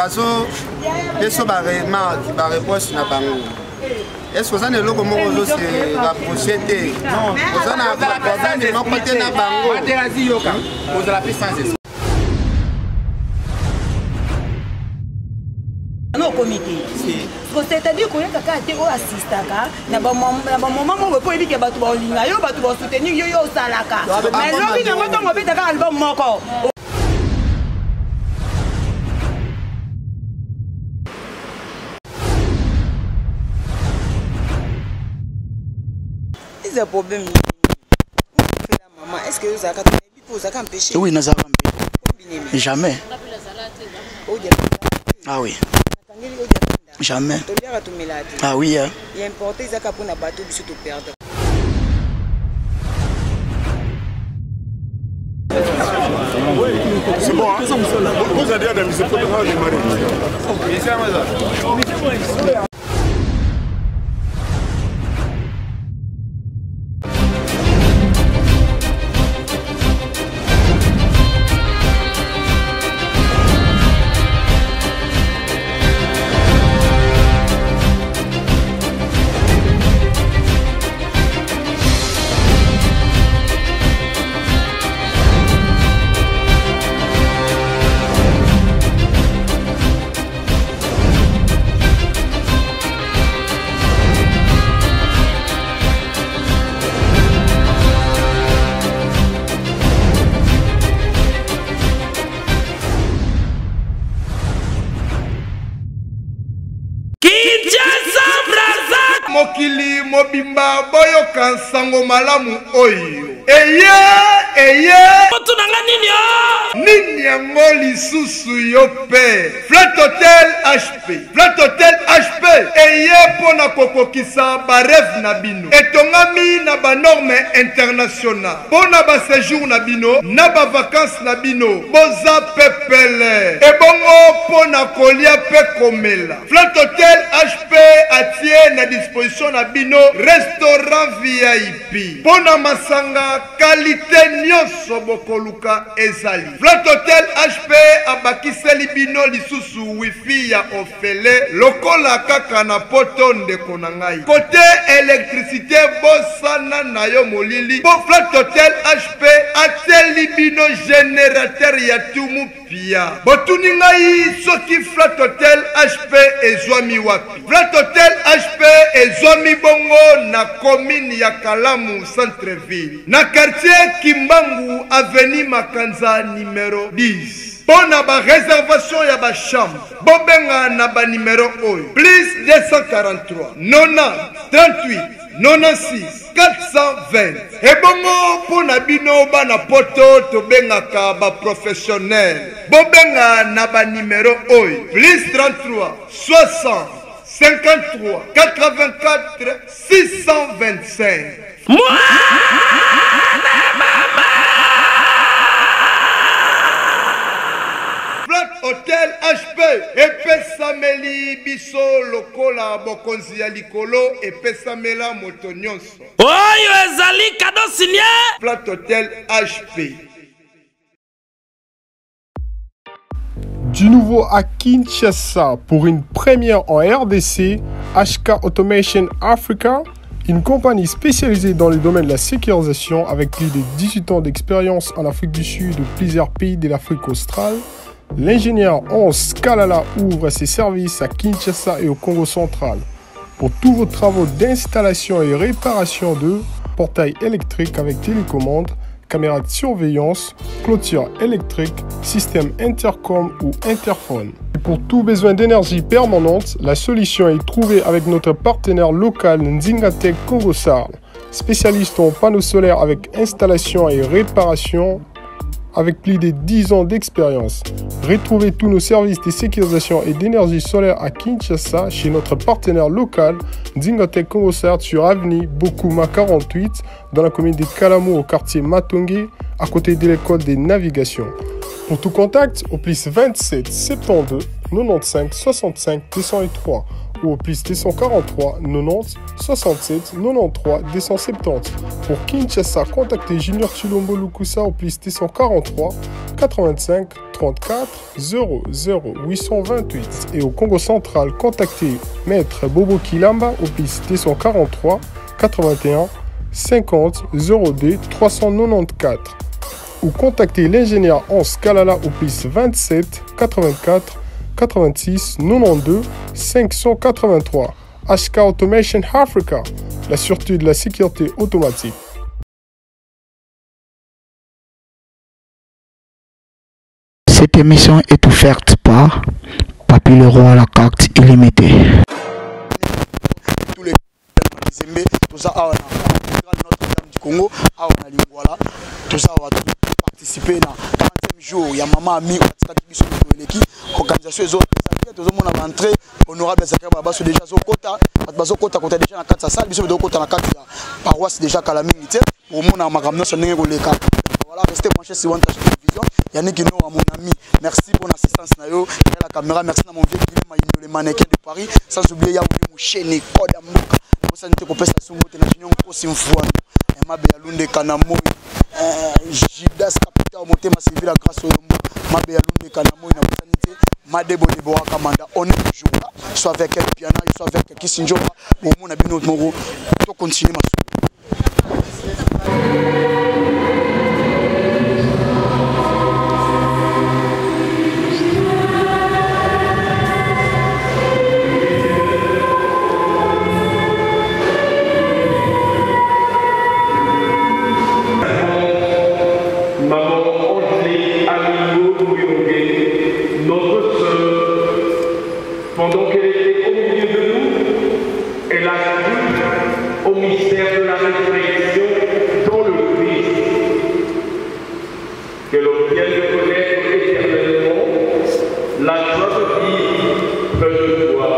bazo peso ba remarque ba réponse na bango. Est-ce que vous avez le logo mozo c'est la prochaine? Non, vous avez un côté na bango. Interdit yoka. Vous avez la puissance. Non comité. C'est-à-dire qu'on est quelqu'un qui assiste à na ba moment où peut dire que ba tu ba linga yo ba tu ba soutenir yo yo salaka. Mais lobi na ngoto ngobi taka album moko. C'est un problème. Maman, est-ce que vous avez empêché? Oui, nous avons empêché. Jamais. Ah oui. Jamais. Ah oui. Il est important pour nous battre pour tout perdre. C'est bon, hein? Vous avez dit à M. Poudra de Marie. Mokili mobimba boyo kansango malamu oyo. Eye Otunanga nini yo? Nini yango lisusu yo pe. Flat Hotel HP. Flat Hotel HP. Eye pona kokokisa ba rêve na bino. Etongami na ba norme international. Pona ba séjour na bino, na ba vacances na bino. Boza pepele. Ebongo pona kolia pe komela. Flat Hotel HP atie na disposition na bino restaurant VIP. Pona masanga qualité nyonso bokoluka ezali. Flat Hotel HP abakiseli bino lisusu wifi ya ofele lokola kaka na poto ndeko na ngai. Côté électricité bosana na yo molili. Po Flat Hotel HP ateli bino générateur ya tumu pia. Botuni ngai soki Flat Hotel HP ezwami wapi? Flat Hotel HP ezwami bongo na commune ya Kalamu centre-ville. Na quartier Kimbangu avenue Makanza numéro 10. Pona ba réservation ya ba chambre. Bobenga na ba numéro oyo. Plus 243 90 38 96 420. Ebongo pona bino bana poto to bengaka ba professionnel. Bobenga na ba numéro oyo. Plus 33 60 53 84 625. Flat Hotel HP epesameli biso lokola bokonzi ya likolo epesamela moto nyonso. Oyo ezali kado signé. Flat Hotel HP. Du nouveau à Kinshasa pour une première en RDC, HK Automation Africa, une compagnie spécialisée dans le domaine de la sécurisation avec plus de 18 ans d'expérience en Afrique du Sud et plusieurs pays de l'Afrique australe. L'ingénieur Hans Kalala ouvre ses services à Kinshasa et au Congo central pour tous vos travaux d'installation et réparation de portails électriques avec télécommande, caméras de surveillance, clôture électrique, système intercom ou interphone. Et pour tout besoin d'énergie permanente, la solution est trouvée avec notre partenaire local Nzingatech Congo Sarl, spécialiste en panneaux solaires avec installation et réparation avec plus de 10 ans d'expérience. Retrouvez tous nos services de sécurisation et d'énergie solaire à Kinshasa chez notre partenaire local Nzingatech Congo Sarl sur avenue Bokuma 48 dans la commune de Kalamu au quartier Matonge à côté de l'école des navigations. Pour tout contact, au plus 27 72 95 65 203 ou au plus 243 90 67 93 270. Pour Kinshasa, contactez Junior Chilombo Lukusa au plus 243 85 34 00 828 et au Congo central, contactez Maître Bobo Kilamba au plus 243 81 50 02 394 ou contactez l'ingénieur Hans Kalala au plus 27 84 86 92 583. HK Automation Africa, la sûreté de la sécurité automatique. Cette émission est offerte par Papy Leroy à la carte illimitée. Tous les tout ça à Notre-Dame du Congo, à Lingwala, tout ça va participer dans le 40e jour. Il y a maman ami, organisation des autres. Tout le monde a rentré honorable Zakari Babasso déjà Zokota, Bazokota côté déjà dans 4 salles, biso de côté dans 4 paroisse déjà Kalamingité, au monde a magamna son nengo leka. Voilà, restez branchés sur One Touch Télévision. Yannick Ino, mon ami, merci pour l'assistance nayo, la caméra, merci à mon vieux Guillaume Maïno, les mannequins de Paris, sans oublier Yaouli Moucheni, Code Amouka, pour ça nous te compter ça sur mon télévision, aussi une fois. Mabe Yalunde Kanamo, Jidas Capital, Motema Civil, la grâce au Yombo, Mabe Yalunde Kanamo, une opportunité, Madebo de Boa Kamanda, on est toujours là, soit avec El Piana, soit avec Kissinjo, au monde a bien notre moro, tout continuer ma pendant qu'elle était au milieu de nous, elle a cru au mystère de la résurrection dans le Christ. Que l'on vienne de connaître éternellement la joie de vivre près de toi.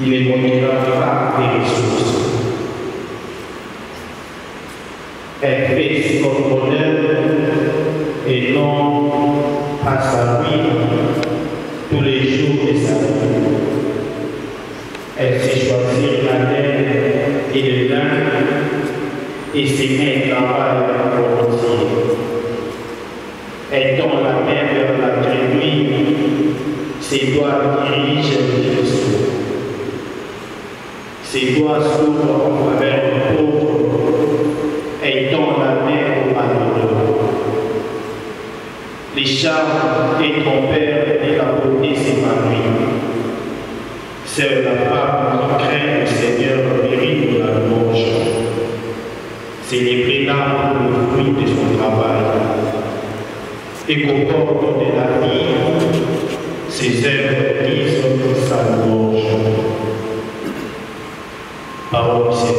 Il est motivé par des ressources. Elle fait son bonheur et non à sa vie tous les jours de sa vie. Elle sait choisir la laine et le lin et se met à travail volontiers. Elle tend la main vers la trébuille, ses doigts dirigent le dessous. Ses doigts s'ouvrent en faveur du pauvre et tend la main au malheureux. Les charmes et ton père et la beauté s'épanouissent. Seule la femme qui craint le Seigneur mérite la louange. Célébrer l'âme pour le fruit de son travail. Et qu'au bord de la vie, ses œuvres disent sa louange. Parole du Seigneur.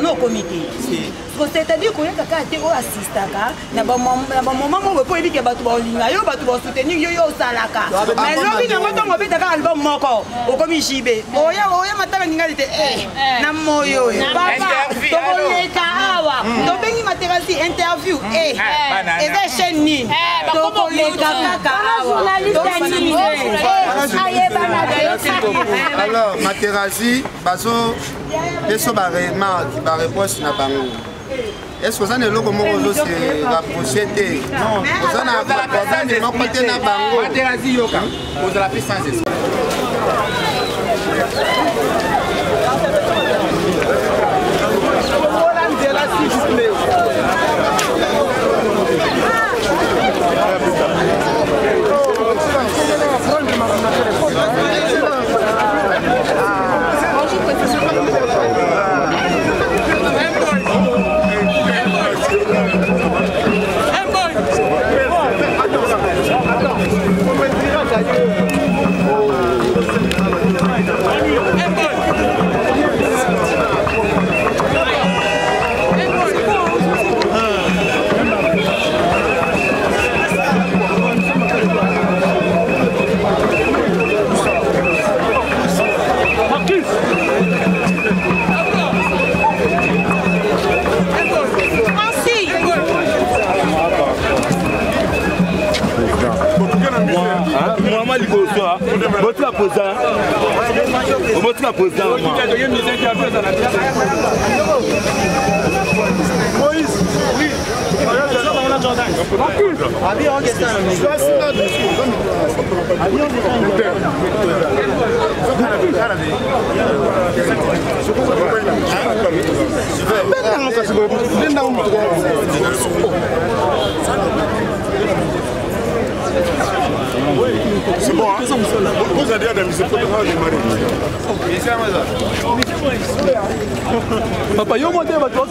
au comité. C'est-à-dire qu'on a quelqu'un qui assiste na ba moment mo po ebike batu ba olinga yo batu ba soutenir yo salaka. Mais lobi na ngoto mo beta ka album moko o komi jibe. Oya matanga ninga lite na moyo yo. Papa to koleka awa. To bengi materasi interview eza chaîne ni. To koleka kaka awa. Alors materasi bazo peso ba réponse na bango. Est-ce que vous avez le mot de la prochaine? Non, vous avez un côté na bango. Materasi yoka. Vous avez fait sans espoir. C'est bon, hein? Vous avez dit que papa, yo monte va toi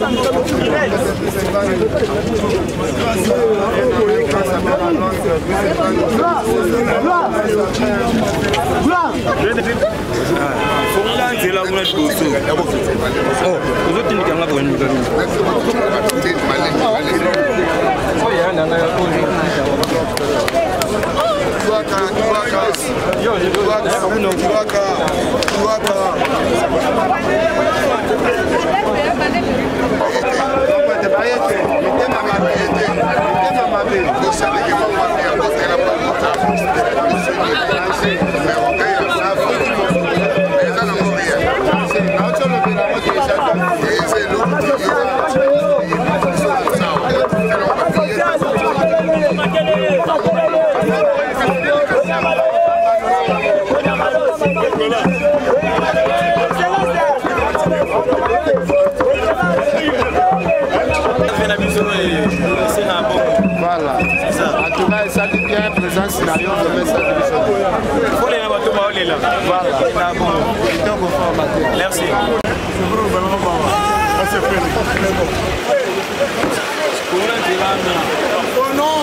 Voilà, c'est ça. En tout cas, ça dit bien présent scénario de mettre ça de faut les là. Voilà, Merci. Oh non.